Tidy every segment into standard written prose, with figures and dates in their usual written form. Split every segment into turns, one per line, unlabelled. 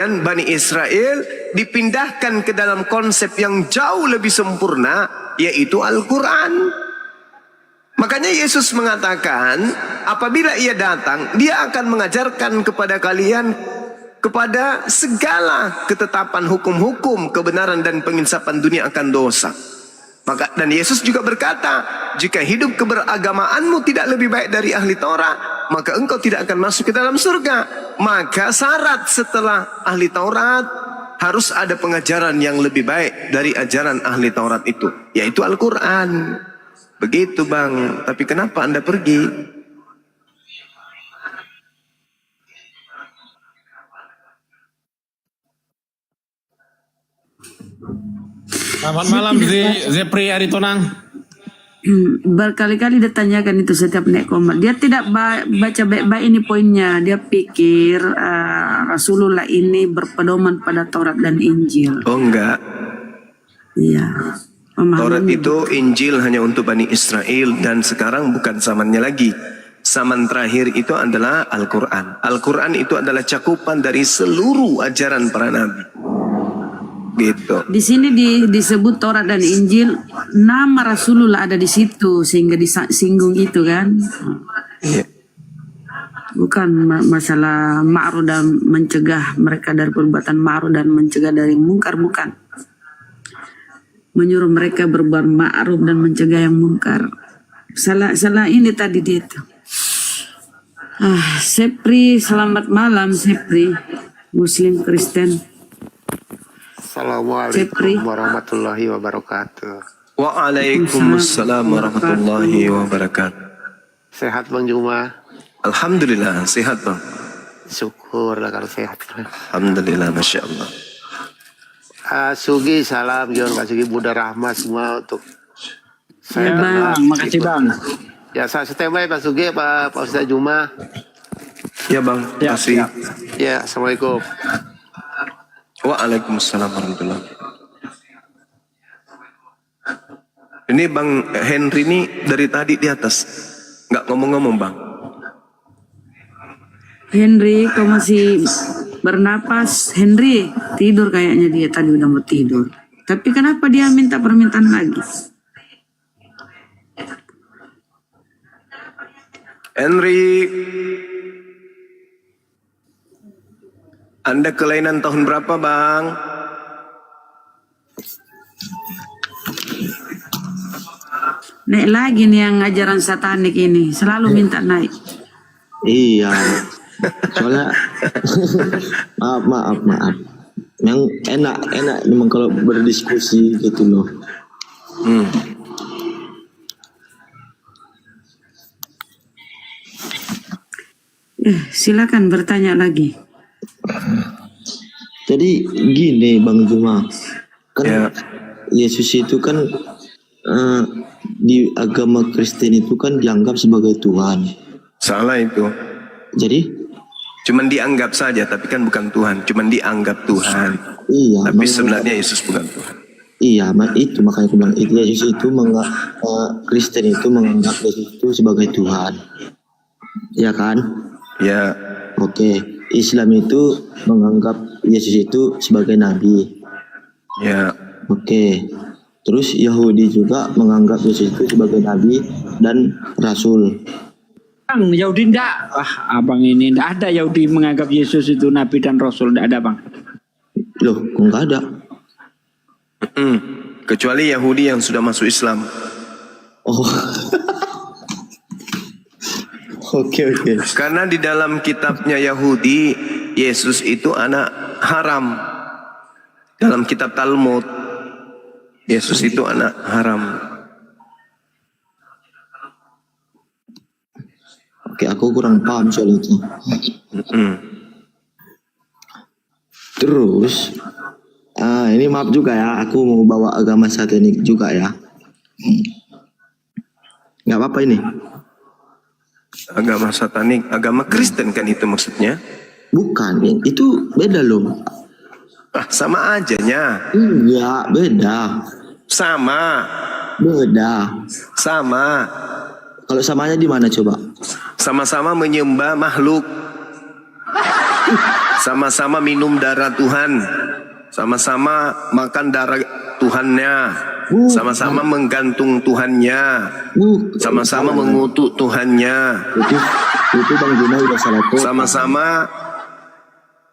Dan Bani Israel dipindahkan ke dalam konsep yang jauh lebih sempurna, yaitu Al-Quran. Makanya Yesus mengatakan, apabila ia datang, dia akan mengajarkan kepada kalian kepada segala ketetapan hukum-hukum, kebenaran dan penginsapan dunia akan dosa. Dan Yesus juga berkata, jika hidup keberagamaanmu tidak lebih baik dari ahli Taurat, maka engkau tidak akan masuk ke dalam surga. Maka syarat setelah ahli Taurat, harus ada pengajaran yang lebih baik dari ajaran ahli Taurat itu, yaitu Al-Quran. Begitu Bang, tapi kenapa Anda pergi?
Selamat malam Zepri Aritonang.
Berkali-kali ditanyakan itu setiap naik komat. Dia tidak baca baik-baik ini poinnya. Dia pikir Rasulullah ini berpedoman pada Taurat dan Injil.
Oh enggak.
Iya.
Taurat itu, Injil hanya untuk Bani Israel, dan sekarang bukan zamannya lagi. Zaman terakhir itu adalah Al-Quran. Al-Quran itu adalah cakupan dari seluruh ajaran para nabi. Gitu.
Di sini disebut Taurat dan Injil, nama Rasulullah ada di situ sehingga disinggung itu kan.
Iya.
Bukan masalah ma'ruf dan mencegah mereka dari perbuatan ma'ruf dan mencegah dari mungkar, bukan. Menyuruh mereka berbuat ma'ruf dan mencegah yang mungkar. Salah ini tadi dia itu. Sepri, selamat malam Sepri, Muslim Kristen.
Assalamualaikum warahmatullahi wabarakatuh.
Waalaikumsalam warahmatullahi wabarakatuh.
Sehat Bang Juma?
Alhamdulillah sehat Bang.
Syukurlah kalau sehat.
Alhamdulillah, Masya Allah.
Sugi salam John, Kak Sugi Bunda Rahmat semua untuk saya.
Bang, makasih Bang.
Ya saya standby Pak Sugi, Pak Ustaz Juma.
Ya Bang, terima kasih.
Ya, Assalamualaikum.
Waalaikumsalam warahmatullahi wabarakatuh. Ini Bang Henry ini dari tadi di atas nggak ngomong-ngomong Bang.
Henry, kau masih bernapas? Henry, tidur kayaknya dia tadi udah mau tidur. Tapi kenapa dia minta permintaan lagi?
Henry, Anda kelainan tahun berapa Bang?
Naik lagi nih yang ajaran satanik ini, selalu minta naik.
Iya, soalnya maaf. Yang enak memang kalau berdiskusi gitu loh.
Silakan bertanya lagi.
Jadi gini Bang Juma, kan
Ya.
Yesus itu kan di agama Kristen itu kan dianggap sebagai Tuhan.
Salah itu.
Jadi
Cuman dianggap saja, tapi kan bukan Tuhan. Cuman dianggap Tuhan.
iya,
Tapi sebenarnya Yesus bukan Tuhan.
iya, itu makanya aku bilang itu Yesus itu Kristen itu menganggap Yesus itu sebagai Tuhan, ya kan?
Ya.
Oke, Islam itu menganggap Yesus itu sebagai nabi.
Ya.
Oke. Terus Yahudi juga menganggap Yesus itu sebagai nabi dan rasul.
Bang, Yahudi enggak. Abang ini enggak ada Yahudi menganggap Yesus itu nabi dan rasul, enggak ada Bang.
Loh, kok enggak ada?
Kecuali Yahudi yang sudah masuk Islam.
Oh. Oke.
Karena di dalam kitabnya Yahudi, Yesus itu anak haram. Dalam kitab Talmud, Yesus itu anak haram.
Oke, aku kurang paham soal itu. Terus, ini maaf juga ya, aku mau bawa agama satanik juga ya. Nggak apa-apa ini.
Agama satanik, agama Kristen kan itu maksudnya?
Bukan, itu beda loh.
Sama ajanya.
Iya, beda.
Sama.
Beda.
Sama.
Kalau samanya di mana coba?
Sama-sama menyembah makhluk. sama-sama minum darah Tuhan, sama-sama makan darah Tuhannya, sama-sama menggantung Tuhannya, sama-sama mengutuk Tuhannya,
Itu Bang Juma udah salah total.
sama-sama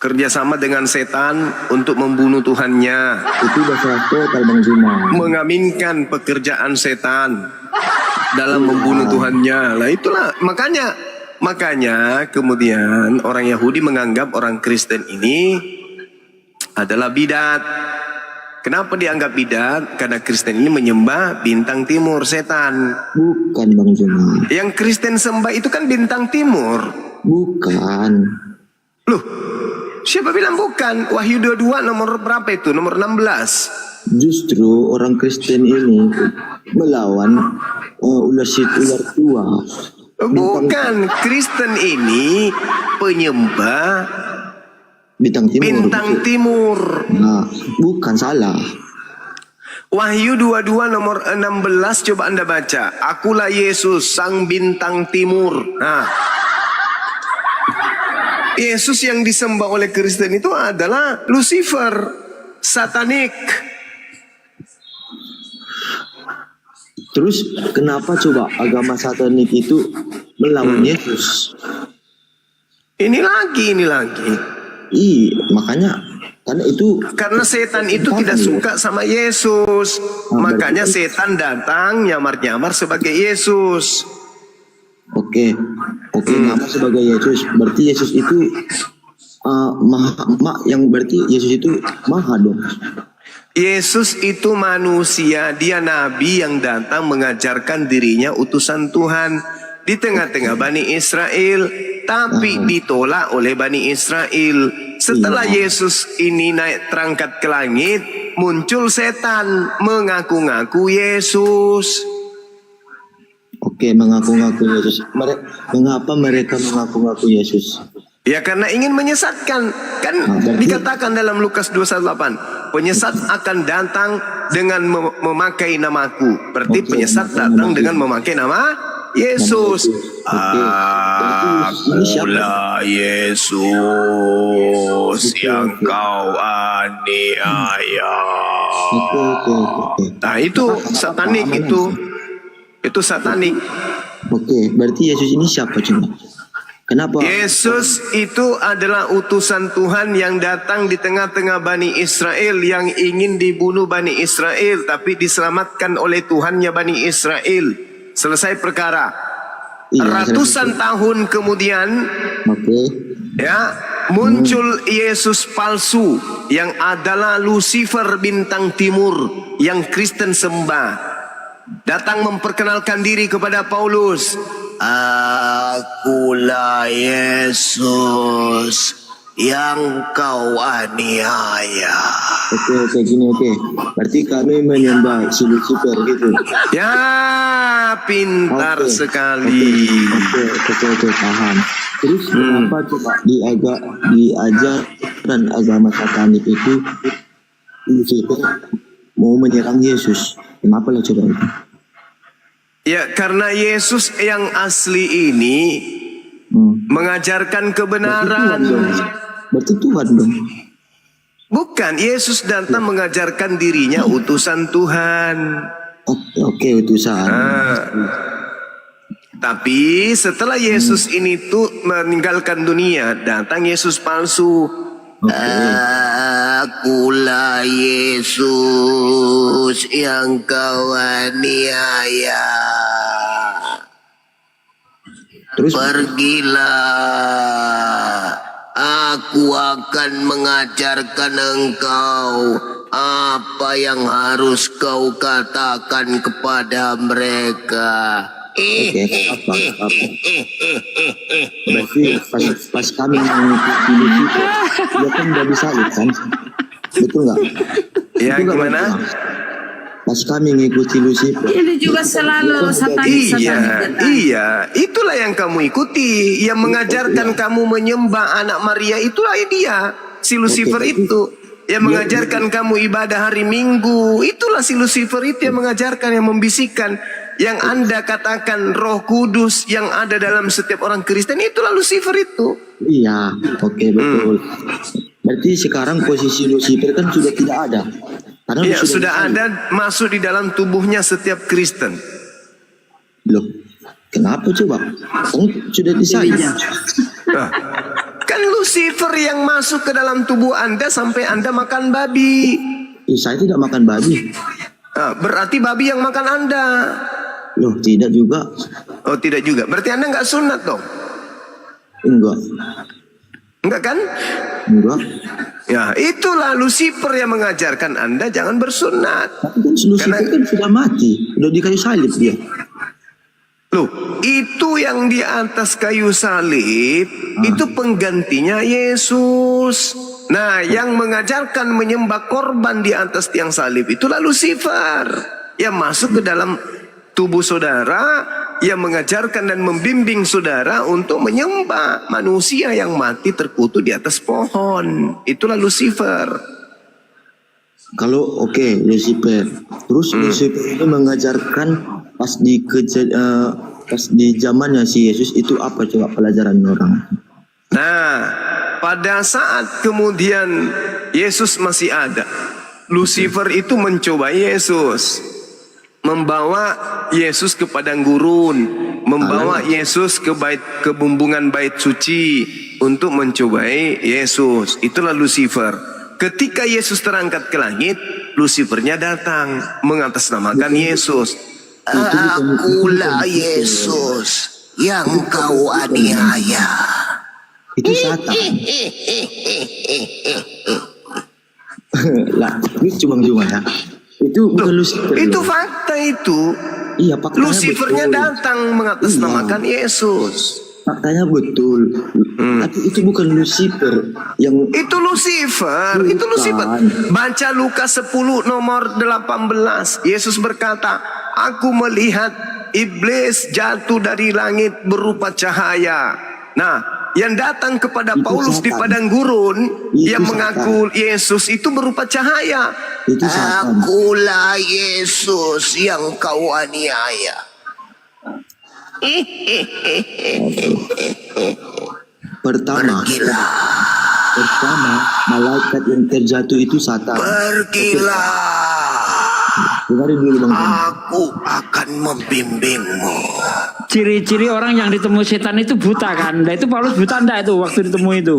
kerjasama dengan setan untuk membunuh Tuhannya,
Itu udah salah total Bang Juma.
mengaminkan pekerjaan setan dalam membunuh Tuhannya. Lah itulah makanya kemudian orang Yahudi menganggap orang Kristen ini adalah bidat. Kenapa dianggap bidat? Karena Kristen ini menyembah bintang timur, setan.
Bukan Bang Juma.
Yang Kristen sembah itu kan bintang timur.
Bukan.
Loh, siapa bilang bukan? Wahyu 22 nomor berapa itu? Nomor 16.
Justru orang Kristen ini melawan ular tua.
Bukan, Kristen ini penyembah
Bintang timur.
bintang timur.
Nah, bukan salah.
Wahyu 22 nomor 16 coba Anda baca. Akulah Yesus sang bintang timur. Nah, Yesus yang disembah oleh Kristen itu adalah Lucifer, satanik.
Terus kenapa coba agama satanik itu melawan Yesus?
Ini lagi.
Makanya karena itu
Karena setan itu tidak suka sama Yesus. Makanya setan datang nyamar-nyamar sebagai Yesus.
Oke, nama sebagai Yesus. Berarti Yesus itu yang berarti Yesus itu maha dong.
Yesus itu manusia, dia nabi yang datang mengajarkan dirinya utusan Tuhan di tengah-tengah Bani Israel, tapi ditolak oleh Bani Israel. Setelah Yesus ini naik terangkat ke langit, muncul setan mengaku-ngaku Yesus.
Oke, mengaku-ngaku Yesus. Mengapa mereka mengaku-ngaku Yesus?
Ya karena ingin menyesatkan. Kan dikatakan dalam Lukas 2:8, penyesat akan datang dengan memakai namaku. Berarti penyesat datang dengan memakai nama Yesus. Akulah Yesus yang kau aniaya.
Oke.
Nah itu satanik itu. Itu satanik.
Oke, berarti Yesus ini siapa coba? Kenapa?
Yesus itu adalah utusan Tuhan yang datang di tengah-tengah Bani Israel yang ingin dibunuh Bani Israel tapi diselamatkan oleh Tuhannya Bani Israel. Selesai perkara. Ratusan tahun kemudian muncul Yesus palsu yang adalah Lucifer bintang timur yang Kristen sembah. Datang memperkenalkan diri kepada Paulus. Akulah Yesus yang kau aniaya.
Oke, gini. Berarti kami menyembah si Lucifer gitu.
Ya, pintar sekali.
Oke, paham. Terus kenapa coba diajarkan agama satanik itu Lucifer mau menyerang Yesus? Kenapa lah coba itu?
Ya, karena Yesus yang asli ini mengajarkan kebenaran.
Berarti Tuhan dong.
Bukan, Yesus datang mengajarkan dirinya utusan Tuhan.
Oke, utusan.
Tapi setelah Yesus ini tuh meninggalkan dunia, datang Yesus palsu. Akulah Yesus yang kau aniaya.
Terus
pergilah, aku akan mengajarkan engkau apa yang harus kau katakan kepada mereka.
Oke, apa? Berarti pas kami mengikuti Lucifer, dia kan udah disalib kan? Betul nggak?
Ya, gimana?
Pas kami mengikuti Lucifer.
Ini juga selalu satanik.
Iya, itulah yang kamu ikuti. Yang mengajarkan kamu menyembah anak Maria, itulah dia. Si Lucifer itu. Yang mengajarkan kamu ibadah hari Minggu, itulah si Lucifer itu yang mengajarkan, yang membisikkan. Yang Anda katakan Roh Kudus yang ada dalam setiap orang Kristen, itulah Lucifer itu.
Iya, oke, betul. Berarti sekarang posisi Lucifer kan sudah tidak ada. Karena
Ya, sudah
disalib.
ada masuk di dalam tubuhnya setiap Kristen.
Loh, kenapa coba? Kan sudah disalib.
Nah, kan Lucifer yang masuk ke dalam tubuh Anda sampai Anda makan babi.
Saya tidak makan babi.
Nah, berarti babi yang makan Anda.
Loh, tidak juga.
Oh, tidak juga. Berarti Anda nggak sunat dong?
Enggak.
Enggak kan?
Enggak.
Ya, itulah Lucifer yang mengajarkan Anda jangan bersunat.
Tapi kan Lucifer kan sudah mati. Udah di kayu salib dia.
Loh, itu yang di atas kayu salib, itu penggantinya Yesus. Nah, yang mengajarkan menyembah korban di atas tiang salib, itulah Lucifer. Yang masuk ke dalam tubuh saudara, yang mengajarkan dan membimbing saudara untuk menyembah manusia yang mati terkutuk di atas pohon. Itulah Lucifer.
Kalau oke, Lucifer. Terus Lucifer itu mengajarkan pas di zamannya si Yesus itu apa coba pelajaran orang?
Nah, pada saat kemudian Yesus masih ada, Lucifer itu mencoba Yesus, membawa Yesus ke padang gurun, membawa Yesus ke bumbungan bait suci untuk mencobai Yesus. Itulah Lucifer. Ketika Yesus terangkat ke langit, Lucifernya datang mengatasnamakan Yesus. Akulah Yesus yang kau aniaya.
Itu Satan. Lah, ini cuma ya. Itu bukan Lucifer.
Itu
loh.
fakta itu.
Iya, faktanya
Lucifernya
betul.
datang mengatasnamakan Yesus.
Faktanya betul. Tapi itu bukan Lucifer yang
Itu Lucifer, itu Lucifer. Baca Lukas 10 nomor 18. Yesus berkata, aku melihat iblis jatuh dari langit berupa cahaya. Nah, yang datang kepada
Itu
Paulus di
Satan.
padang gurun,
Itu
yang
Satan.
mengaku Yesus itu berupa cahaya.
Itu Satan.
Akulah Yesus yang kau aniaya.
Pertama, malaikat yang terjatuh itu Satan.
Pergilah,
Dengarin dulu Bang.
aku akan membimbingmu.
Ciri-ciri orang yang ditemu setan itu buta kan? Nah itu Paulus buta enggak itu waktu ditemu itu?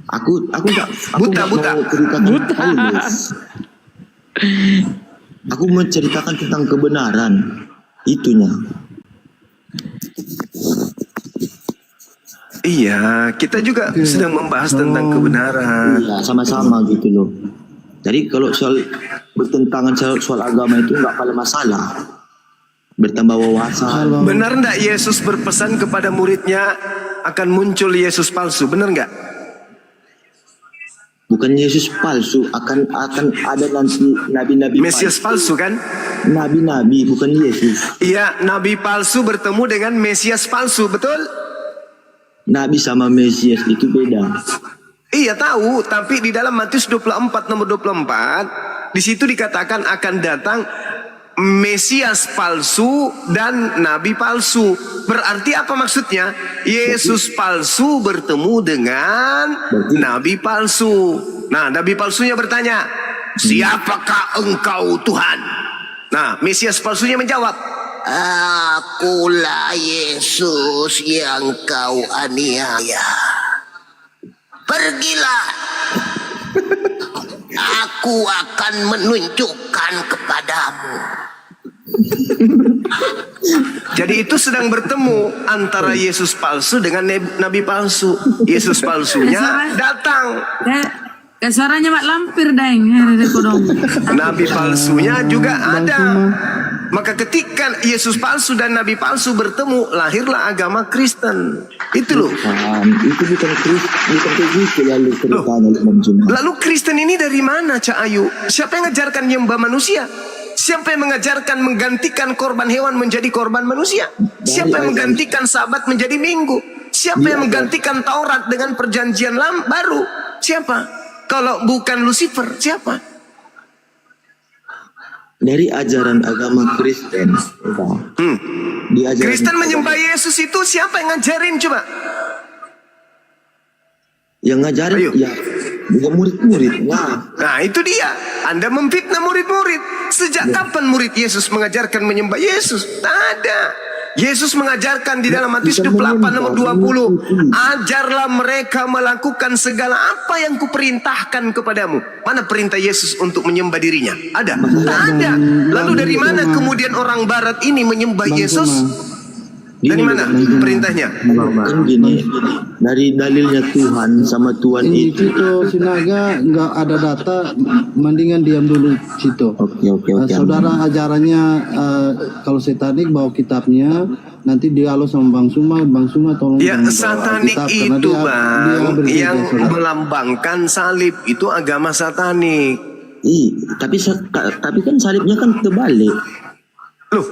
Aku enggak
Buta.
mau ceritakan
Buta.
Paulus. Aku menceritakan tentang kebenaran itunya.
Iya, kita juga sedang membahas tentang kebenaran.
Iya, sama-sama gitu loh. Jadi kalau soal bertentangan soal agama itu enggak ada masalah. Bertambah wawasan.
Benar enggak Yesus berpesan kepada muridnya akan muncul Yesus palsu? Benar enggak?
Bukan Yesus palsu, akan ada nanti nabi-nabi
Mesias palsu kan?
Nabi-nabi, bukan Yesus.
Iya, nabi palsu bertemu dengan Mesias palsu, betul?
Nabi sama Mesias itu beda.
Iya tahu, tapi di dalam Matius 24 nomor 24 di situ dikatakan akan datang Mesias palsu dan nabi palsu. Berarti apa maksudnya? Yesus palsu bertemu dengan nabi palsu. Nah, nabi palsunya bertanya, "Siapakah engkau, Tuhan?" Nah, Mesias palsunya menjawab, "Akulah Yesus yang kau aniaya. Pergilah. Aku akan menunjukkan kepadamu." Jadi itu sedang bertemu antara Yesus palsu dengan nabi palsu. Yesus palsunya datang.
Kayak suaranya mak lampir daeng.
Nabi palsunya juga ada. Maka ketika Yesus palsu dan nabi palsu bertemu, lahirlah agama Kristen. Itu loh.
Itu bukan Kristus lalu ceritanya Imam Jumat.
Lalu Kristen ini dari mana, Cak Ayu? Siapa yang mengajarkan nyembah manusia? Siapa yang mengajarkan menggantikan korban hewan menjadi korban manusia? Siapa yang menggantikan Sabat menjadi Minggu? Siapa yang menggantikan Taurat dengan perjanjian baru? Siapa? Kalau bukan Lucifer, siapa?
dari ajaran agama Kristen. Di ajaran
Kristen menyembah Yesus itu siapa yang ngajarin coba?
yang ngajarin
Ayo.
ya murid-murid.
Nah itu dia. Anda memfitnah murid-murid. Sejak kapan murid Yesus mengajarkan menyembah Yesus? Tak ada. Yesus mengajarkan di dalam Matius 28 nomor 20. Ajarlah mereka melakukan segala apa yang kuperintahkan kepadamu. Mana perintah Yesus untuk menyembah dirinya? Ada? Tak ada. Lalu dari mana kemudian orang barat ini menyembah Yesus? Dari mana perintahnya?
Kan gini, dari dalilnya Tuhan sama Tuhan
Ini
itu.
Cito Sinaga nggak ada data, mendingan diam dulu Cito.
Oke.
Saudara ajarannya kalau satanik bawa kitabnya, nanti dialog sama Bang Suma tolong.
Ya,
jangan bawa
satanik
Alkitab, karena
itu
dia
bang
berbeda,
yang
saudara.
melambangkan salib itu agama satanik.
Tapi kan salibnya kan terbalik.
Loh,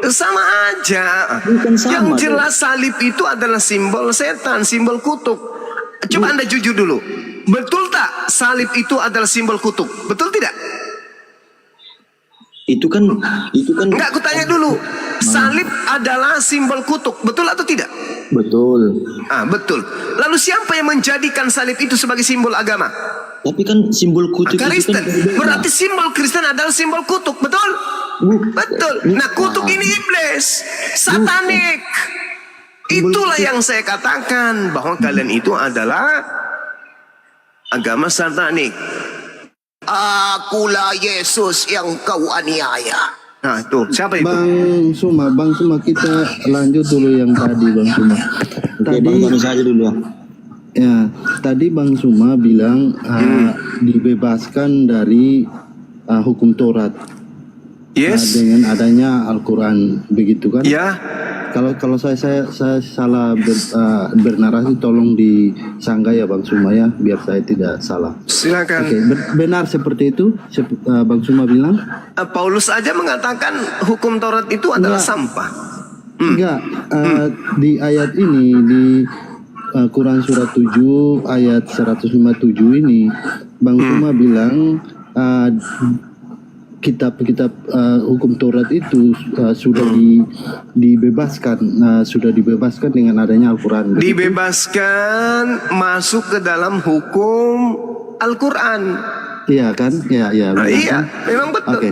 sama aja.
Bukan sama,
Yang jelas salib itu adalah simbol setan, simbol kutuk. Coba Anda jujur dulu. Betul tak salib itu adalah simbol kutuk? Betul tidak?
Itu kan
Enggak, aku tanya dulu. Salib adalah simbol kutuk, betul atau tidak?
betul.
Betul. Lalu siapa yang menjadikan salib itu sebagai simbol agama?
Tapi kan simbol kutuk itu
Kristen.
kan berbeda.
Berarti simbol Kristen adalah simbol kutuk, betul? Betul. Nah, kutuk ini iblis, satanik. Itulah yang saya katakan bahwa kalian itu adalah agama satanik. Akulah Yesus yang kau aniaya. Nah, tuh siapa itu?
Bang Suma kita lanjut dulu yang tadi Bang Suma.
Oke, Bang Tanu saja dulu ya.
Ya, tadi Bang Suma bilang dibebaskan dari hukum Taurat.
Yes.
Dengan adanya Al-Quran, begitu kan?
Ya.
Kalau saya salah bernarasi, tolong disanggah ya Bang Suma ya, biar saya tidak salah.
Silakan.
Oke, benar seperti itu, Bang Suma bilang?
Paulus aja mengatakan hukum Taurat itu adalah
Enggak.
sampah.
Enggak, di ayat ini di Quran surat 7 ayat 157 ini Bang Suma bilang kitab-kitab hukum Taurat itu sudah dibebaskan dengan adanya Al-Quran.
Dibebaskan masuk ke dalam hukum Al-Quran.
Iya kan? Ya.
Iya, memang betul.
Oke.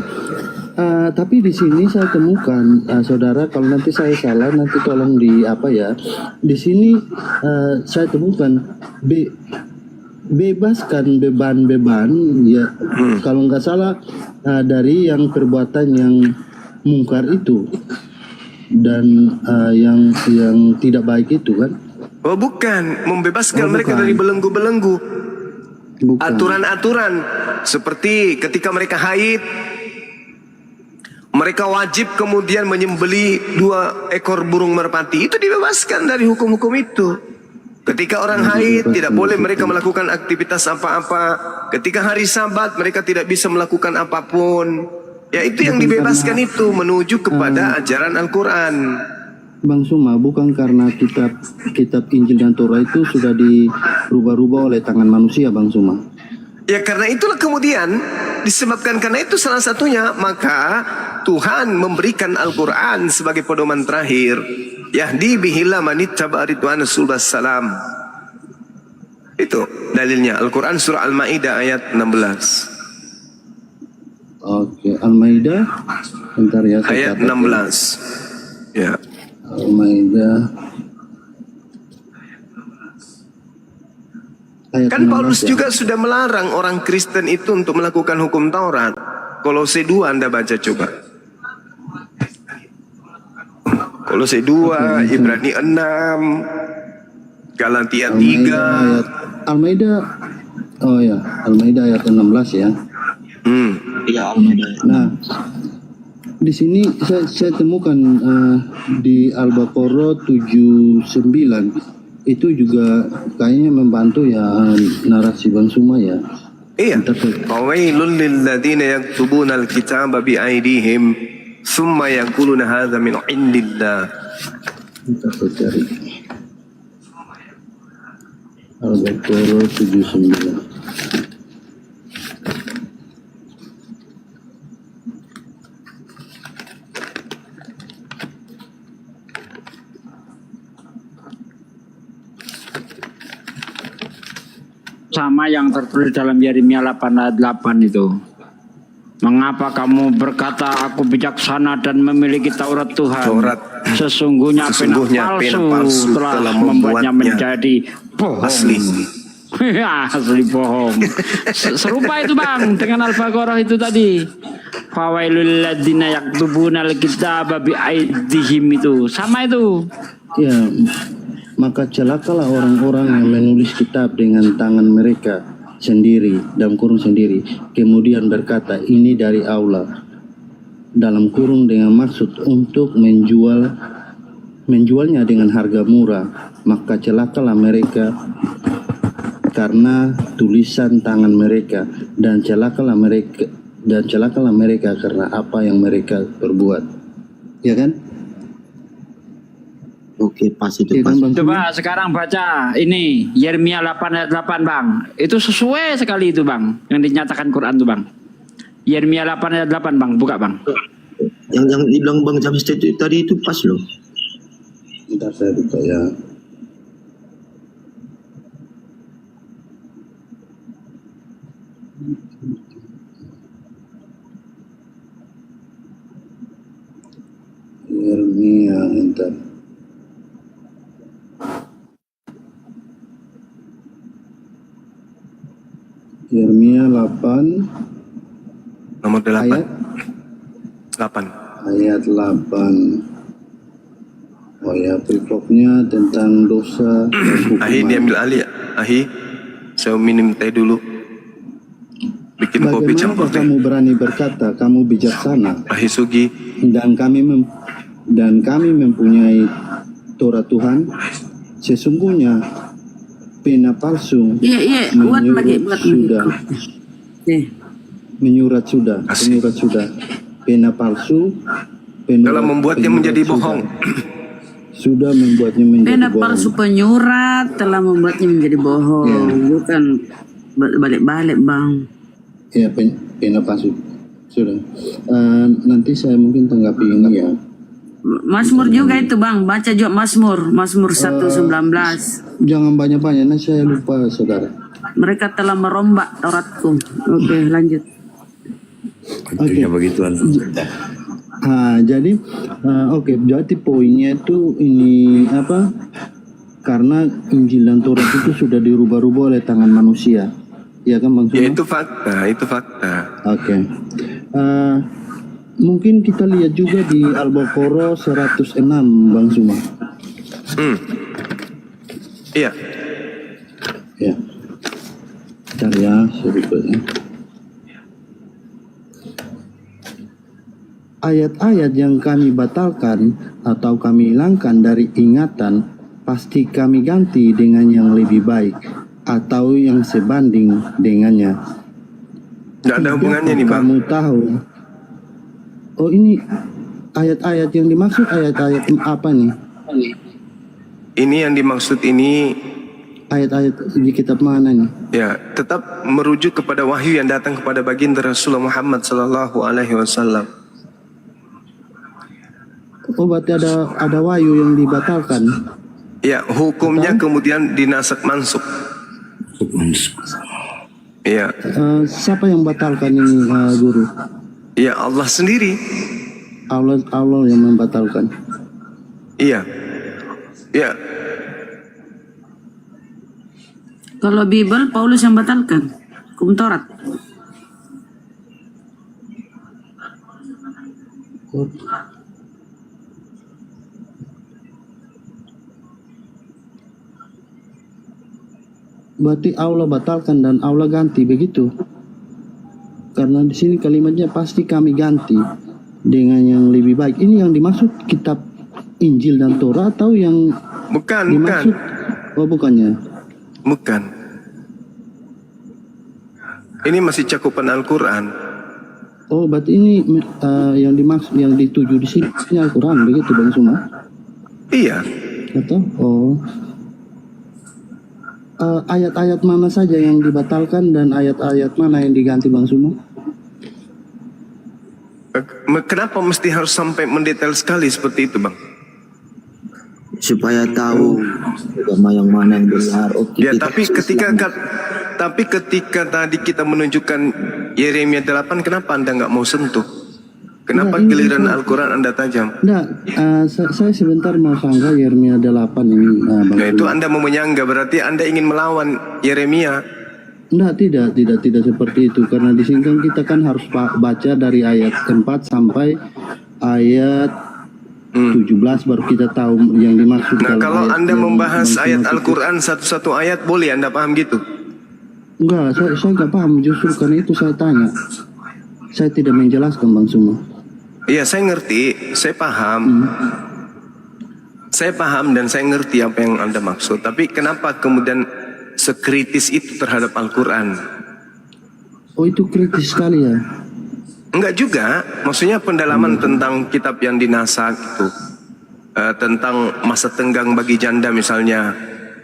Tapi di sini saya temukan, saudara, kalau nanti saya salah, nanti tolong Di sini saya temukan bebaskan beban-beban, ya. Kalau nggak salah dari yang perbuatan yang mungkar itu dan yang tidak baik itu kan?
Oh bukan, membebaskan
Oh,
mereka
bukan.
dari belenggu-belenggu.
Bukan.
Aturan-aturan seperti ketika mereka haid, mereka wajib kemudian menyembelih 2 ekor burung merpati. Itu dibebaskan dari hukum-hukum itu. Ketika orang haid tidak boleh mereka melakukan aktivitas apa-apa. Ketika hari Sabat mereka tidak bisa melakukan apapun. Ya itu yang dibebaskan itu menuju kepada ajaran Al-Quran.
Bang Suma, bukan karena kitab Injil dan Torah itu sudah dirubah-rubah oleh tangan manusia, Bang Suma.
Ya karena itulah kemudian disebabkan karena itu salah satunya maka Tuhan memberikan Al-Quran sebagai pedoman terakhir. Yahdi bihila manittaba ridwana sulbas salam. Itu dalilnya Al-Quran surah Al-Maidah ayat 16.
Oke, Al-Maidah. Bentar ya. saya
Ayat
catat.
16. Ya.
Al-Maidah. Ayat
Kan
16
Paulus
ya?
juga sudah melarang orang Kristen itu untuk melakukan hukum Taurat. Kolose 2 Anda baca coba. Kolose 2, Ibrani 6, Galatia 3.
Al-Maidah. Oh ya, Al-Maidah ayat 16 ya.
Iya, Al-Maidah.
Nah, di sini saya temukan di Al-Baqarah 79 itu juga kayaknya membantu ya narasi Bang Suma ya.
Iya. Qawailul lil ladzina yaktubuna al-kitaba bi aydihim thumma yaquluna hadza min indillah.
Kita cari Al-Baqarah 79.
sama yang tertulis dalam Yeremia 8 ayat 8 itu. Mengapa kamu berkata aku bijaksana dan memiliki Taurat Tuhan?
Taurat.
Sesungguhnya pena palsu telah membuatnya menjadi bohong.
Asli.
Asli bohong. Serupa itu Bang dengan Al-Baqarah itu tadi. Fawailul ladzina yaktubuna al-kitaba bi aydihim itu. Sama itu.
Ya, maka celakalah orang-orang yang menulis kitab dengan tangan mereka sendiri, dalam kurung sendiri, kemudian berkata ini dari Allah, dalam kurung dengan maksud untuk menjualnya dengan harga murah. Maka celakalah mereka karena tulisan tangan mereka, dan celakalah mereka karena apa yang mereka perbuat. Ya kan?
Oke, pas itu
Ya
pas.
kan, Bang?
Coba sekarang baca ini Yeremia 8 ayat 8 Bang. Itu sesuai sekali itu Bang yang dinyatakan Quran tuh Bang. Yeremia 8 ayat 8 Bang, buka Bang.
Yang dibilang Bang James itu tadi itu pas loh.
Bentar saya buka ya. Yeremia, bentar. Yeremia 8
Nomor 8.
ayat
8.
ayat 8. Oh ya, pokoknya tentang dosa dan hukuman.
Ahi diambil alih ya. Ahi, saya minum teh dulu. Bikin kopi campur
Bagaimanakah
teh.
kamu berani berkata kamu bijaksana
Ahi Sugi.
dan kami mempunyai Taurat Tuhan? Sesungguhnya pena palsu
Iya, buat lagi, buat lagi.
sudah menyurat sudah pena palsu
Dalam membuatnya menjadi bohong.
sudah membuatnya menjadi
Pena
bohong.
palsu penyurat telah membuatnya menjadi bohong.
Ya.
Bukan balik-balik Bang.
Ya, pena palsu sudah. Nanti saya mungkin tanggapi ini ya.
Mazmur juga itu Bang. Baca juga Mazmur 1:19.
Jangan banyak-banyak, nanti saya lupa saudara.
Mereka telah merombak Tauratku. Oke, lanjut.
Oke. Jadi oke, jadi poinnya itu ini apa? Karena Injil dan Taurat itu sudah dirubah-rubah oleh tangan manusia. Ya kan Bang Suma?
Ya itu fakta.
Oke. Mungkin kita lihat juga di Al-Baqarah 106 Bang Suma.
Iya.
Ya. Bentar ya, sebetulnya. Ayat-ayat yang kami batalkan atau kami hilangkan dari ingatan, pasti kami ganti dengan yang lebih baik atau yang sebanding dengannya.
Nggak ada hubungannya nih Bang.
Kamu tahu. Oh, ini ayat-ayat yang dimaksud ayat-ayat apa nih?
Ini yang dimaksud ini
Ayat-ayat di kitab mana nih?
ya tetap merujuk kepada wahyu yang datang kepada baginda Rasulullah Muhammad sallallahu alaihi wasallam.
Oh, berarti ada wahyu yang dibatalkan.
Ya, hukumnya kemudian dinasak mansuk. Iya.
Siapa yang batalkan ini, guru?
Ya Allah sendiri.
Allah yang membatalkan.
Iya. Ya.
Kalau Bible Paulus yang batalkan. Hukum Taurat.
Berarti Allah batalkan dan Allah ganti begitu. Karena di sini kalimatnya pasti kami ganti dengan yang lebih baik. Ini yang dimaksud kitab Injil dan Torah atau yang
Bukan.
dimaksud? Oh, bukannya.
Bukan. Ini masih cakupan Al-Quran.
Oh, berarti ini yang dimaksud, yang dituju di sini Al-Quran begitu Bang Suma?
Iya.
Atau ayat-ayat mana saja yang dibatalkan dan ayat-ayat mana yang diganti Bang Suma?
Kenapa mesti harus sampai mendetail sekali seperti itu Bang?
Supaya tahu agama yang mana yang benar. Oke,
Ya,
kita
tapi tapi ketika tadi kita menunjukkan Yeremia 8, kenapa Anda nggak mau sentuh? Kenapa
Nah, ini
giliran
saya-
Al-Quran Anda tajam?
Enggak, saya sebentar mau sanggah Yeremia 8 ini. Bang
Nah, itu
Suma.
Anda mau menyangga, berarti Anda ingin melawan Yeremia.
Enggak, tidak seperti itu. Karena di sini kan kita kan harus baca dari ayat keempat sampai ayat 17 baru kita tahu yang dimaksud.
Nah, kalau
ayat
Anda
yang
membahas
Bang Suma
ayat
kutip.
Al-Quran satu-satu ayat, boleh Anda paham gitu?
Enggak, saya nggak paham justru karena itu saya tanya. Saya tidak menjelaskan Bang Suma.
Iya, saya ngerti, saya paham. Saya paham dan saya ngerti apa yang Anda maksud. Tapi kenapa kemudian sekritis itu terhadap Al-Quran?
Oh, itu kritis sekali ya.
Enggak juga, maksudnya pendalaman tentang kitab yang dinasak itu. Tentang masa tenggang bagi janda misalnya.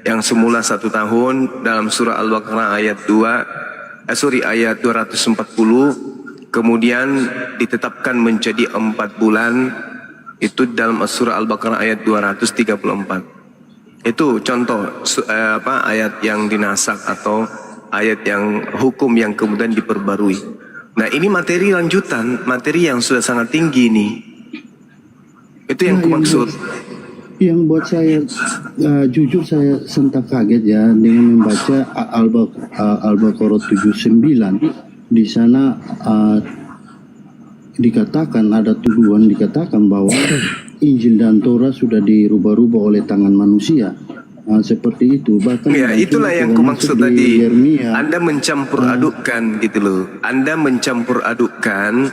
Yang semula 1 tahun dalam surah Al-Baqarah ayat 240. Kemudian ditetapkan menjadi 4 bulan. Itu dalam surah Al-Baqarah ayat 234. Itu contoh ayat yang dinasak atau ayat yang hukum yang kemudian diperbarui. Nah, ini materi lanjutan, materi yang sudah sangat tinggi nih. Itu yang
Nah,
kumaksud.
Yang buat saya jujur saya sentak kaget ya dengan membaca Al-Baqarah 79. Di sana dikatakan ada tuduhan dikatakan bahwa Injil dan Torah sudah dirubah-rubah oleh tangan manusia. Seperti itu. Bahkan
Ya, itulah yang kumaksud
di
tadi.
Yeremia.
Anda mencampur adukkan gitu loh. Anda mencampur adukkan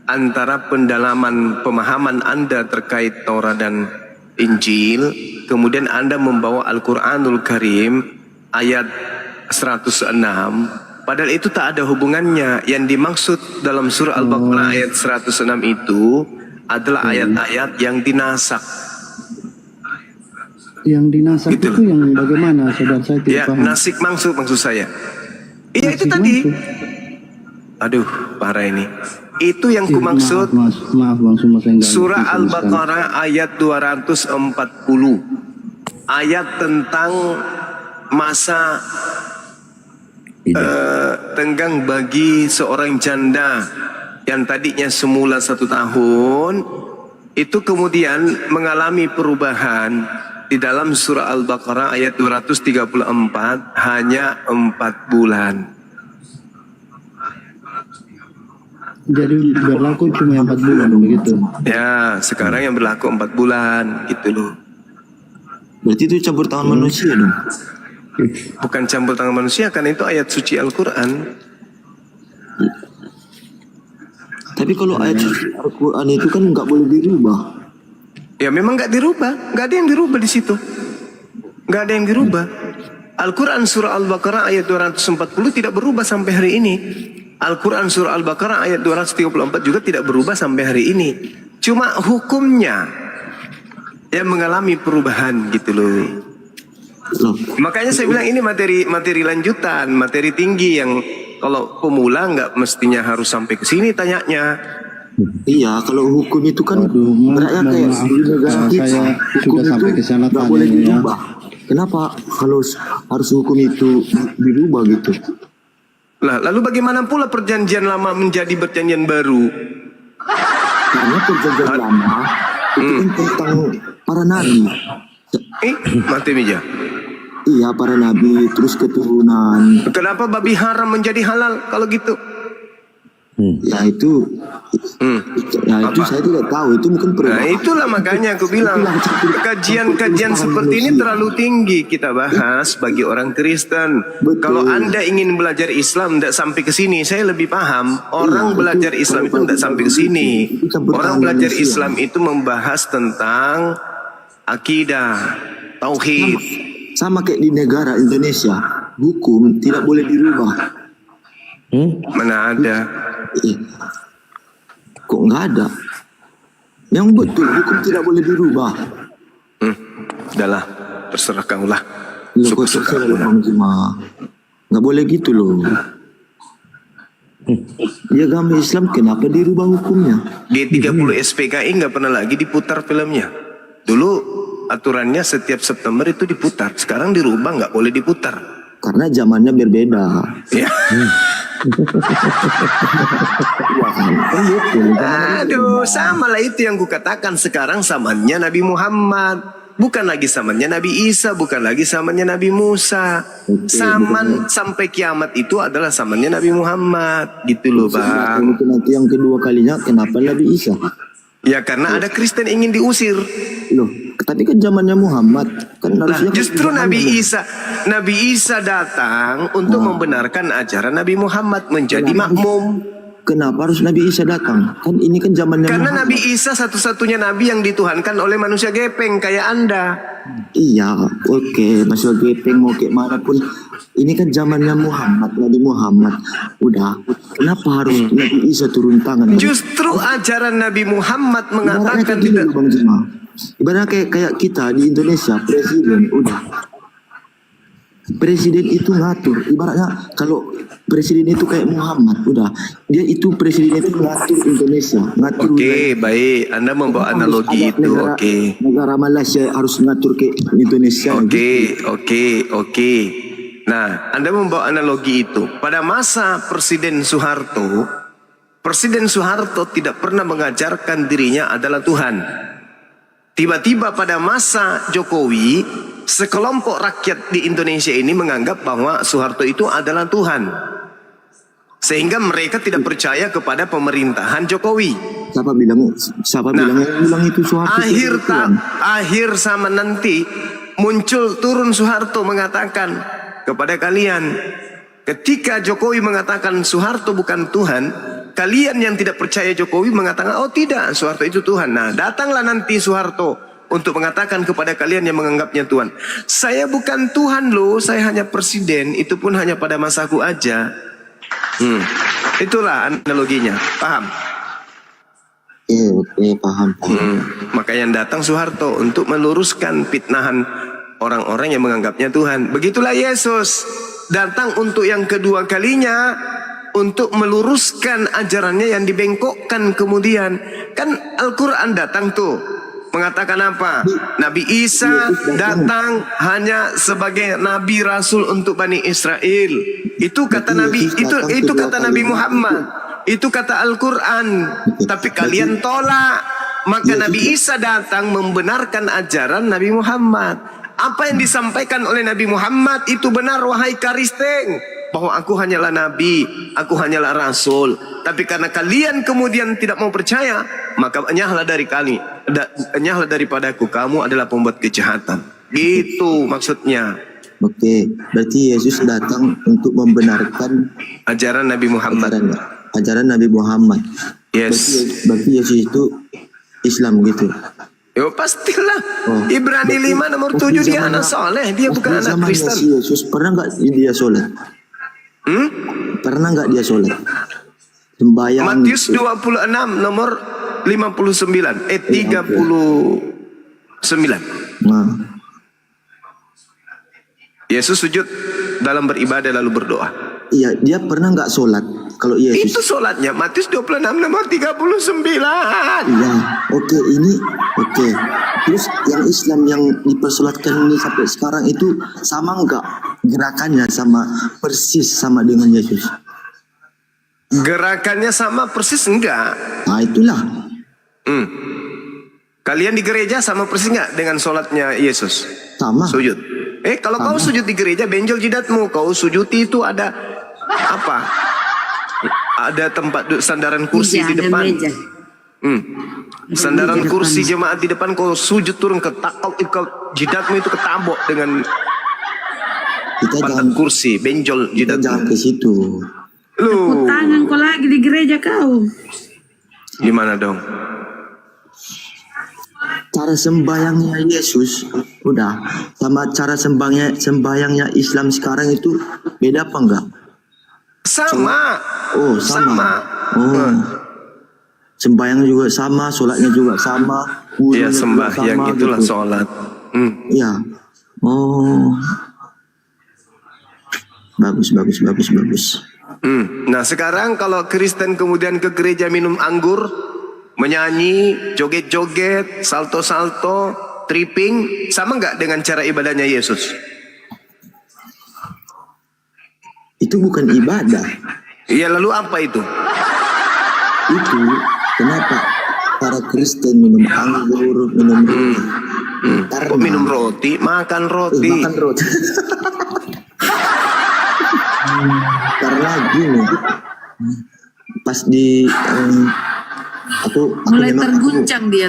antara pendalaman pemahaman Anda terkait Torah dan Injil, kemudian Anda membawa Al-Quranul Karim ayat 106, padahal itu tak ada hubungannya. Yang dimaksud dalam surah Al-Baqarah ayat 106 itu adalah ayat-ayat yang dinasak.
Yang dinasak
Gitu.
itu yang bagaimana? Saudara saya tidak
Ya,
paham.
nasik maksud saya. Iya, itu
Nasik
tadi.
maksud.
Aduh, parah ini. Itu yang kumaksud
Maaf Bang Suma, saya nggak
surah
ngerti sama sekali.
Al-Baqarah ayat 240. Ayat tentang masa tenggang bagi seorang janda yang tadinya semula 1 tahun, itu kemudian mengalami perubahan. Di dalam surah Al-Baqarah ayat 234 hanya 4 bulan.
Jadi berlaku cuma 4 bulan begitu.
Ya, sekarang yang berlaku 4 bulan gitu loh.
Berarti itu campur tangan manusia dong.
Bukan campur tangan manusia, kan itu ayat suci Al-Quran.
Tapi kalau ayat suci Al-Quran itu kan nggak boleh dirubah.
Ya memang nggak dirubah, nggak ada yang dirubah di situ, nggak ada yang dirubah. Al-Quran surah Al-Baqarah ayat 240 tidak berubah sampai hari ini. Al-Quran surah Al-Baqarah ayat 234 juga tidak berubah sampai hari ini. Cuma hukumnya yang mengalami perubahan gitu loh.
Loh,
Makanya saya bilang ini materi lanjutan, materi tinggi yang kalau pemula nggak mestinya harus sampai ke sini tanyanya.
iya, kalau hukum itu kan
Waduh,
beratnya
mohon
kayak
maaf,
di negara kita.
saya
Hukum
sudah sampai ke sana
nggak boleh
tanyanya ya.
dirubah. Kenapa kalau harus hukum itu dirubah gitu?
Lah, lalu bagaimana pula perjanjian lama menjadi perjanjian baru?
Karena perjanjian lama itu kan tentang para nabi.
Mati meja.
Iya, para nabi, terus keturunan.
Kenapa babi haram menjadi halal kalau gitu?
Ya itu, ya itu
Apa?
saya tidak tahu. Itu mungkin
Nah,
perubahan.
itulah makanya aku bilang kajian-kajian seperti ini terlalu tinggi kita bahas bagi orang Kristen.
Betul.
Kalau Anda ingin belajar Islam tidak sampai ke sini, saya lebih paham. Orang
Iya,
belajar
itu
Islam itu
kalau
tidak sampai ke sini.
itu campur
Orang
tangan
belajar
manusia.
Islam itu membahas tentang akidah, tauhid.
Sama kayak di negara Indonesia, hukum tidak boleh dirubah.
Mana ada?
Kok nggak ada? Yang betul, hukum tidak boleh dirubah.
Udahlah, terserah kau lah.
Loh, kok
Suka-suka
terserah
kau lah.
Bang Juma. Nggak boleh gitu loh. Di agama Islam kenapa dirubah hukumnya?
G30 SPKI nggak pernah lagi diputar filmnya. Dulu aturannya setiap September itu diputar. Sekarang dirubah nggak boleh diputar.
Karena zamannya berbeda.
Ya.
Kan betul.
Aduh, sama lah itu yang kukatakan sekarang zamannya Nabi Muhammad. Bukan lagi zamannya Nabi Isa, bukan lagi zamannya Nabi Musa. Zaman sampai kiamat itu adalah zamannya Nabi Muhammad. Gitu loh, Bang.
Itu nanti yang kedua kalinya kenapa Nabi Isa?
Ya karena ada Kristen ingin diusir.
Loh, tapi kan zamannya Muhammad kan
Nah,
harusnya kan
justru
zamannya
Nabi Isa datang untuk membenarkan ajaran Nabi Muhammad menjadi makmum.
Kenapa harus Nabi Isa datang? Kan ini kan zamannya
Karena
Muhammad.
Nabi Isa satu-satunya nabi yang dituhankan oleh manusia gepeng kayak Anda.
Iya, oke, masuk gepeng mau kayak mana pun. Ini kan zamannya Muhammad, Nabi Muhammad. Udah, kenapa harus Nabi Isa turun tangan?
Justru ajaran Nabi Muhammad
Ibaratnya
mengatakan
kayak gini
tidak.
loh, Bang Jima. Ibaratnya kayak kita di Indonesia, presiden, udah. Presiden itu ngatur. Ibaratnya kalau presiden itu kayak Muhammad, udah. Dia itu presiden itu ngatur Indonesia, ngatur.
Oke, baik. Anda membawa analogi
Ada
itu.
negara,
Oke.
negara Malaysia harus ngatur ke Indonesia.
Oke. Nah, Anda membawa analogi itu. Pada masa Presiden Soeharto tidak pernah mengajarkan dirinya adalah Tuhan. Tiba-tiba pada masa Jokowi, sekelompok rakyat di Indonesia ini menganggap bahwa Soeharto itu adalah Tuhan. Sehingga mereka tidak percaya kepada pemerintahan Jokowi.
Siapa bilang yang bilang itu Soeharto?
Akhir zaman nanti muncul turun Soeharto mengatakan kepada kalian, ketika Jokowi mengatakan Soeharto bukan Tuhan, kalian yang tidak percaya Jokowi mengatakan, oh tidak, Soeharto itu Tuhan. Nah, datanglah nanti Soeharto untuk mengatakan kepada kalian yang menganggapnya Tuhan, saya bukan Tuhan loh, saya hanya presiden, itu pun hanya pada masaku aja. Itulah analoginya, paham?
Oke, paham.
Makanya datang Soeharto untuk meluruskan fitnahan orang-orang yang menganggapnya Tuhan. Begitulah Yesus datang untuk yang kedua kalinya untuk meluruskan ajarannya yang dibengkokkan kemudian. Kan Al-Quran datang tuh mengatakan apa? Nabi Isa datang hanya sebagai Nabi Rasul untuk Bani Israel. Itu kata Nabi, itu kata Nabi Muhammad. Itu kata Al-Quran. Tapi kalian tolak. Maka Nabi Isa datang membenarkan ajaran Nabi Muhammad. Apa yang disampaikan oleh Nabi Muhammad itu benar, wahai Karisteng, bahwa aku hanyalah Nabi, aku hanyalah Rasul. Tapi karena kalian kemudian tidak mau percaya, maka enyahlah dari kami, enyahlah daripadaku, kamu adalah pembuat kejahatan. Gitu maksudnya.
Oke, berarti Yesus datang untuk membenarkan
Ajaran Nabi Muhammad.
ajaran Nabi Muhammad.
Yes.
Berarti Yesus itu Islam gitu.
Yo pastilah. Ibrani 5 nomor 7 dia anak soleh, dia bukan anak Kristen.
Si Yesus pernah nggak dia sholat? Pernah nggak dia sholat? Sembahyang.
Matius 26 nomor 59 39.
Nah,
Yesus sujud dalam beribadah lalu berdoa.
iya, dia pernah nggak sholat? Kalau Yesus.
Itu sholatnya Matius 26 nomor 39.
Iya, oke. Terus yang Islam yang dipersolatkan ini sampai sekarang itu sama nggak gerakannya, sama persis sama dengan Yesus?
Gerakannya sama persis enggak?
Nah itulah.
Kalian di gereja sama persis enggak dengan sholatnya Yesus?
Sama.
Sujud. Kalau kau sujud di gereja, benjol jidatmu. Kau sujudi itu ada apa? Ada tempat sandaran kursi di depan. Sandaran kursi jemaat di depan, kau sujud turun ke jidatmu itu ketabok dengan pantat kursi, benjol
Kita
jidatmu.
jangan ke situ.
Lu
Tangan kau lagi di gereja kau.
gimana dong?
Cara sembahyangnya Yesus udah sama cara sembahyangnya Islam sekarang itu beda apa enggak?
Sama.
Oh sama. Oh. Sembahyang juga sama, sholatnya juga sama.
Ya sembahyang
sama,
itulah
gitu.
sholat.
Iya. Oh. Bagus.
Nah sekarang kalau Kristen kemudian ke gereja minum anggur, menyanyi, joget-joget, salto-salto, tripping, sama nggak dengan cara ibadahnya Yesus?
Itu bukan ibadah.
Ya lalu apa itu?
Itu kenapa para Kristen minum anggur, minum roti?
Kok minum roti, makan roti.
Makan roti. Karena gini, pas di aku
Mulai
memang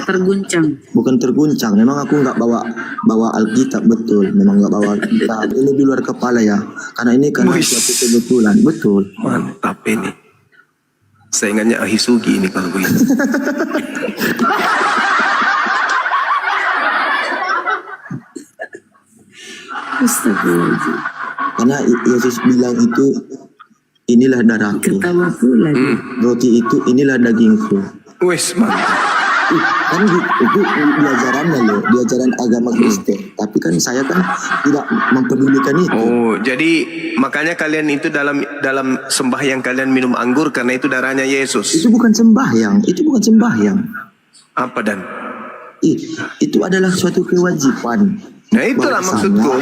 terguncang.
bukan terguncang, memang aku nggak bawa Alkitab, betul, memang nggak bawa Alkitab. Ini di luar kepala ya, karena
Wih.
suatu kebetulan, betul.
Mantap ini. Saingannya Ahisugi ini kalau begini.
Astagfirullahaladzim.
Karena Yesus bilang itu, inilah darahku,
Ketawa pula dia.
roti itu inilah dagingku.
Wes mantap.
Kan itu diajarannya loh, diajaran agama Kristen. Tapi kan saya kan tidak mempedulikan itu.
Oh, jadi makanya kalian itu dalam sembahyang kalian minum anggur karena itu darahnya Yesus.
Itu bukan sembahyang, itu bukan sembahyang.
Apa dan?
Itu adalah suatu kewajiban.
Nah itulah
Bahwasanya
maksudku.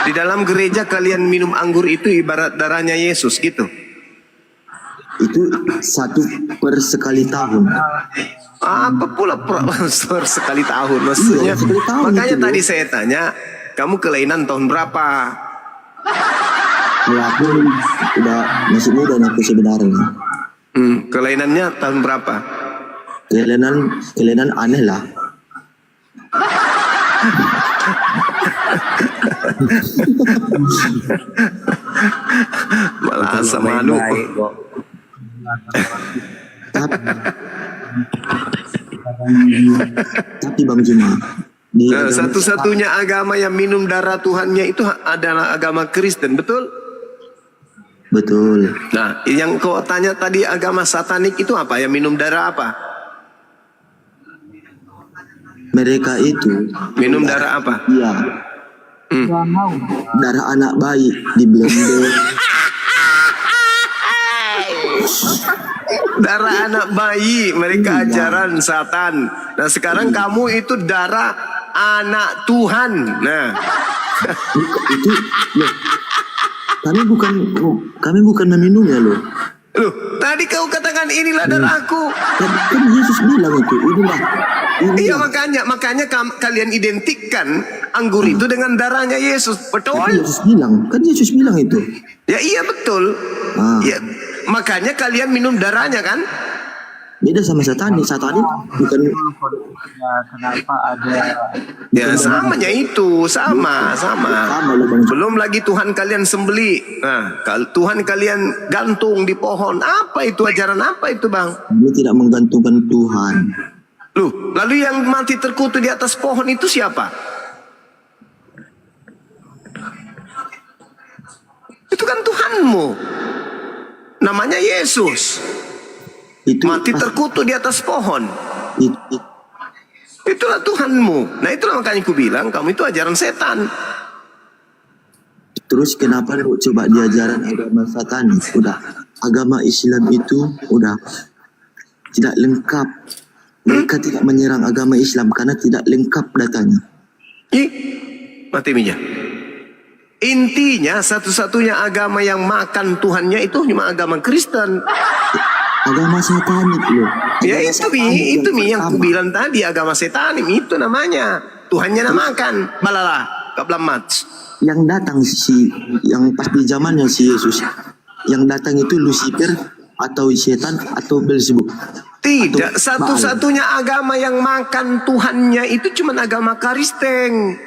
Di dalam gereja kalian minum anggur itu ibarat darahnya Yesus gitu.
Itu 1 per sekali tahun.
Apa pula profesor sekali tahun maksudnya?
Iya, sekali tahun
Makanya
itu,
tadi
loh.
saya tanya, kamu kelainan tahun berapa?
Kalau aku udah masih muda aku sebenarnya.
Kelainannya tahun berapa?
Kelainan aneh lah.
Malah malu.
Tapi Bang Juma, di
Satu-satunya agama yang minum darah Tuhannya itu adalah agama Kristen, betul?
betul.
Nah, yang kau tanya tadi agama satanik itu apa? Yang minum darah apa?
Mereka itu
Minum darah apa?
iya. Darah anak bayi di blender.
Darah anak bayi, mereka ajaran satan. Nah, sekarang kamu itu darah anak Tuhan. Nah,
Itu loh. Kami bukan meminumnya loh.
loh, tadi kau katakan inilah darahku.
Kan Yesus bilang itu, inilah.
Iya, makanya kalian identikkan anggur itu dengan darahnya Yesus,
Tapi
betul?
Yesus bilang itu.
Ya iya betul.
Ah.
Ya, makanya kalian minum darahnya kan?
Beda sama satanik bukan.
Ya samanya itu sama.
loh Bang.
Belum lagi Tuhan kalian sembeli. Nah, kalau Tuhan kalian gantung di pohon, apa itu ajaran apa itu bang?
Dia tidak menggantungkan Tuhan.
Loh, lalu yang mati terkutuk di atas pohon itu siapa? Itu kan Tuhanmu. Namanya Yesus.
Itu
Mati terkutuk di atas pohon.
itu,
Itulah Tuhanmu. Nah itulah makanya aku bilang kamu itu ajaran setan.
terus kenapa lu coba diajaran agama satanis? Udah agama Islam itu udah tidak lengkap. Mereka tidak menyerang agama Islam karena tidak lengkap datanya.
Ih, mati minyak. Intinya satu-satunya agama yang makan Tuhannya itu cuma agama Kristen.
Agama satanik loh.
Ya
Agama
itu
satanik
itu yang aku
pertama.
bilang tadi agama setanim itu namanya. Tuhannya namakan balala kablamat.
Yang datang yang pas di zamannya si Yesus, yang datang itu Lucifer atau setan atau Beelzebub.
Tidak,
Atau
satu-satunya agama yang makan Tuhannya itu cuma agama Kristen.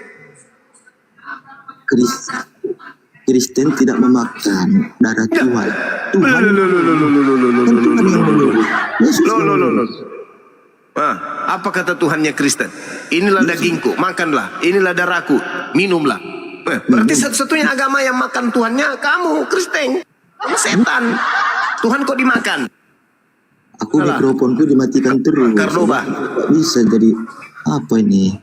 Kristen tidak memakan darah Tuhan. Tuhan
Loh, loh, loh, loh, loh, loh, loh, loh,
kan Tuhan
loh,
yang
loh, loh,
menyuruh. Yesus
Loh,
yang
loh, loh,
menyuruh.
loh. Ah, apa kata Tuhannya Kristen? Inilah dagingku, makanlah. Inilah darahku, minumlah. Berarti satu-satunya agama yang makan Tuhannya kamu Kristen. Kamu setan. Tuhan kok dimakan?
Aku
Alah.
mikrofonku dimatikan terus.
Kardoba.
Nggak bisa jadi apa ini?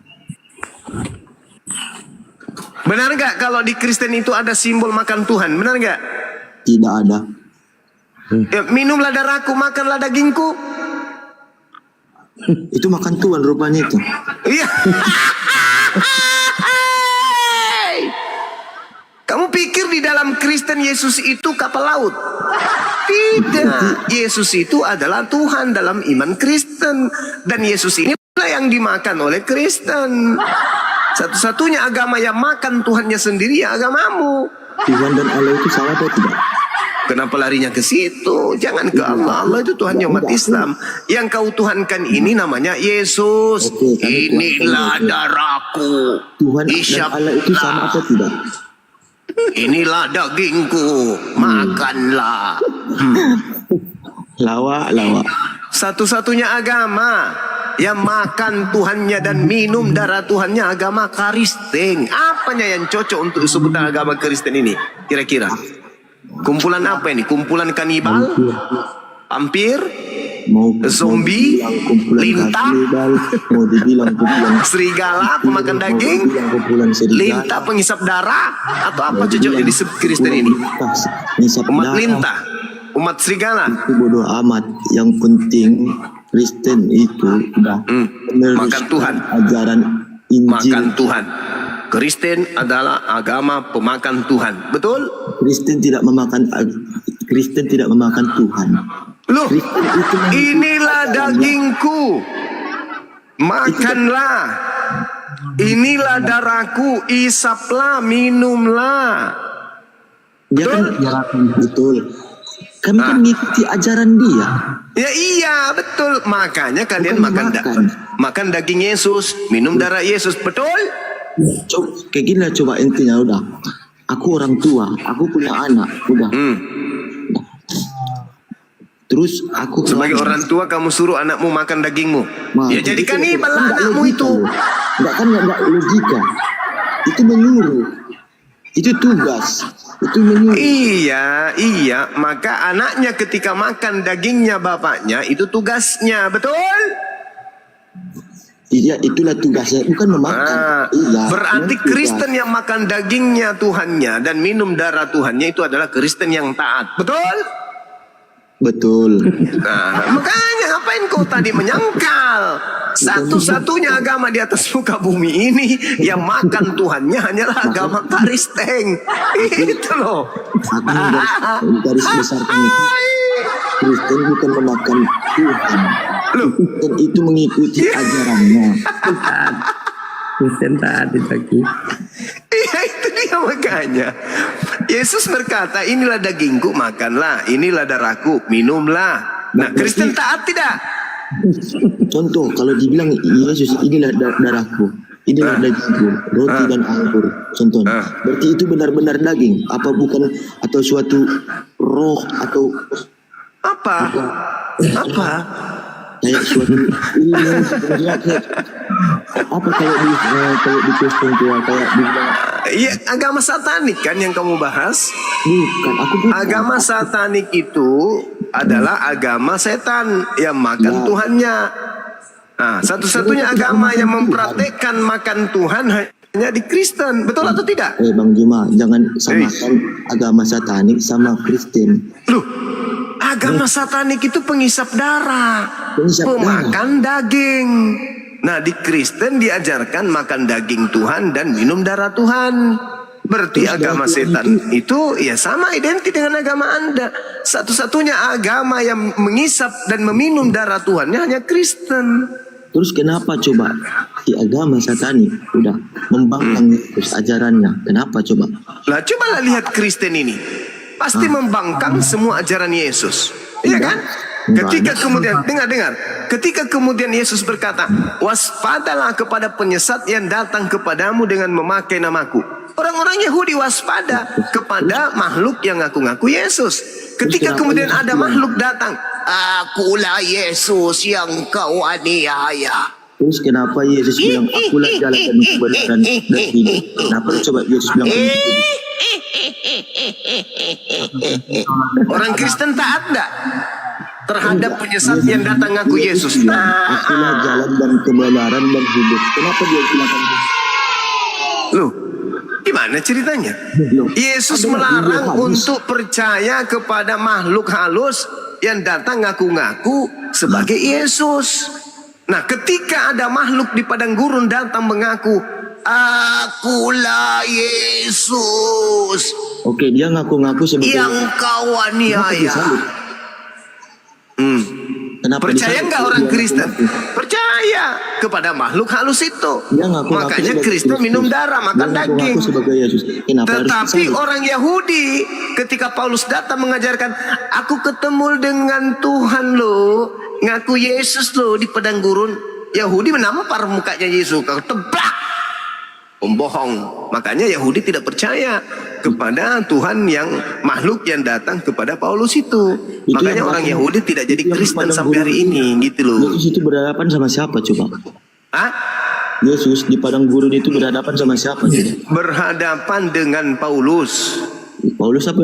Benar nggak kalau di Kristen itu ada simbol makan Tuhan? Benar nggak?
Tidak ada.
Ya, minumlah darahku, makanlah dagingku.
Itu makan Tuhan rupanya itu.
Iya. Kamu pikir di dalam dalam Kristen Yesus itu kapal laut. Tidak, Yesus itu adalah Tuhan dalam iman Kristen. Dan Yesus inilah yang dimakan oleh Kristen. Satu-satunya agama yang makan Tuhannya sendiri ya agamamu.
Tuhan dan Allah itu sama atau tidak?
Kenapa larinya ke situ? Jangan ke Allah. Allah itu Tuhannya umat Islam. Yang kau tuhankan ini namanya Yesus.
Oke, kami
Inilah
tuhankan Yesus.
darahku.
Tuhan dan
Isyaplah.
Allah itu sama atau tidak?
Inilah dagingku. Makanlah.
Lawak.
Satu-satunya agama yang makan Tuhannya dan minum darah Tuhannya agama Kristen. Apanya yang cocok untuk disebut agama Kristen ini? Kira-kira kumpulan apa ini? Kumpulan kanibal? Vampir?
Mau
Zombie?
dibilang kumpulan
Lintah?
kanibal, mau dibilang kumpulan
Serigala pemakan daging?
mau dibilang kumpulan serigala,
Lintah penghisap darah? Atau apa cocoknya disebut Kristen ini?
Nisab
Umat
darah,
lintah? Umat serigala?
itu bodoh amat. Yang penting Kristen itu udah
Makan Tuhan.
ajaran Injil.
Makan Tuhan. Kristen adalah agama pemakan Tuhan. Betul?
Kristen tidak memakan Tuhan.
Loh,
Kristen itu
inilah dagingku. Makanlah. Inilah darahku. Isaplah, minumlah.
dia kan betul. Kami kan mengikuti ajaran dia.
Ya iya, betul. Makanya kalian
Bukan
makan daging Yesus, minum darah Yesus. Betul?
Coba, kayak gini lah coba intinya udah. Aku orang tua, aku punya anak, udah. Terus aku
Sebagai orang tua kamu suruh anakmu makan dagingmu. Ya jadi kanibal lah
Enggak
anakmu
logika
itu.
loh. Enggak logika. Itu menyuruh. Itu tugas. Itu menyuruh.
Iya. Maka anaknya ketika makan dagingnya bapaknya itu tugasnya, betul?
Iya, itulah tugasnya, bukan memakan. Iya.
Berarti
itu tugas.
Kristen yang makan dagingnya Tuhannya dan minum darah Tuhannya itu adalah Kristen yang taat, betul?
Betul.
Nah, makanya ngapain kau tadi menyangkal? Satu-satunya agama di atas muka bumi ini yang makan Tuhannya hanyalah agama Kristen. Itu loh.
Aku garis besarkan itu. Kristen bukan memakan Tuhan.
Loh,
Kristen itu mengikuti ajarannya.
Kristen taat lagi.
iya itu dia makanya. Yesus berkata, inilah dagingku, makanlah. Inilah darahku, minumlah. Nah, Kristen taat tidak?
Contoh, kalau dibilang Yesus inilah darahku, inilah dagingku, roti dan anggur. Contohnya, berarti itu benar-benar daging. Apa bukan atau suatu roh atau
Apa?
kayak suatu ini sebenarnya kayak apa kalau di Kristen tua kayak dibilang
Iya, agama satanik kan yang kamu bahas?
bukan aku bukan.
Agama satanik itu adalah agama setan yang makan Tuhannya. Nah, satu-satunya agama yang mempraktekkan makan Tuhan hanya di Kristen. Betul atau tidak?
Bang Juma, jangan samakan agama satanik sama Kristen.
Loh, agama satanik itu penghisap darah,
Penghisap
pemakan daging. Nah, di Kristen diajarkan makan daging Tuhan dan minum darah Tuhan. Berarti agama setan itu ya sama identik dengan agama Anda. Satu-satunya agama yang menghisap dan meminum darah Tuhannya hanya Kristen.
Terus kenapa coba di agama satanik udah membangkang terus ajarannya? Kenapa coba?
Lah cobalah lihat Kristen ini. Pasti membangkang semua ajaran Yesus. Iya kan? Ketika kemudian, dengar. Ketika kemudian Yesus berkata, waspadalah kepada penyesat yang datang kepadamu dengan memakai namaku. Orang-orang Yahudi waspada kepada makhluk yang ngaku-ngaku Yesus. Ketika kemudian ada makhluk datang, akulah Yesus yang kau aniaya.
Terus kenapa Yesus bilang akulah jalan dan kebenaran dan hidup? Kenapa coba Yesus bilang
Orang Kristen taat enggak terhadap penyesat yang datang ngaku Yesus?
akulah jalan dan kebenaran dan hidup? Kenapa dia bilang gitu?
Loh, gimana ceritanya? Yesus melarang untuk percaya kepada makhluk halus yang datang ngaku-ngaku sebagai Yesus. Nah, ketika ada makhluk di padang gurun datang mengaku, akulah Yesus,
Oke, dia ngaku-ngaku sebagai
yang kau aniaya.
Kenapa
Percaya
disalib?
nggak orang
Dia
Kristen?
ngaku-ngaku.
Percaya kepada makhluk halus itu.
Dia ngaku-ngaku
Makanya
sebagai
Kristus minum darah, makan
Dia ngaku-ngaku
daging.
sebagai Yesus. Kenapa harus
Tetapi
disalib?
orang Yahudi ketika Paulus datang mengajarkan, aku ketemu dengan Tuhan lo, ngaku Yesus lo di padang gurun. Yahudi menampar mukanya Yesus, kau teblak. Pembohong. Makanya Yahudi tidak percaya kepada Tuhan yang makhluk yang datang kepada Paulus itu. Makanya
yang
orang
padang-
Yahudi tidak jadi
itu yang
Kristen
padang
sampai hari
gurun
ini gitu loh.
Yesus itu berhadapan sama siapa coba?
Hah?
Yesus di padang gurun itu berhadapan sama siapa coba?
Berhadapan dengan Paulus.
Paulus apa?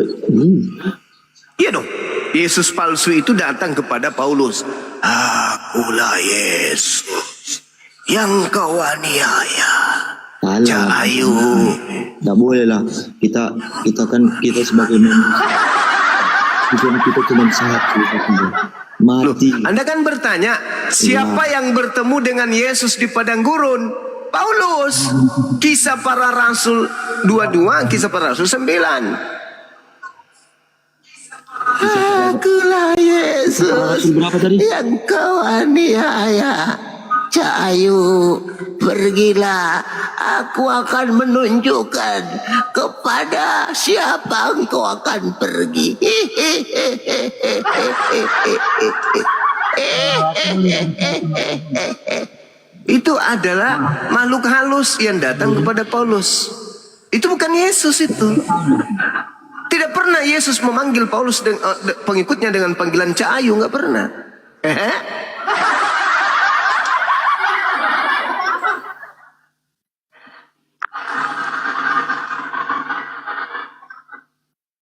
Iya dong. Yesus palsu itu datang kepada Paulus. Akulah Yesus yang kau aniaya.
Salah.
Cahayu.
Tidak boleh lah. Kita sebagai manusia. Kita cuma satu.
Loh,
Mati.
Anda kan bertanya, siapa yang bertemu dengan Yesus di padang gurun? Paulus. Kisah para Rasul 22, Kisah para Rasul 9. Akulah Yesus
Berapa tadi?
yang kau aniaya. Cahayu, pergilah. Aku akan menunjukkan kepada siapa engkau akan pergi. Itu adalah makhluk halus yang datang kepada Paulus. Itu bukan Yesus itu. Tidak pernah Yesus memanggil Paulus pengikutnya dengan panggilan Cahayu, nggak pernah.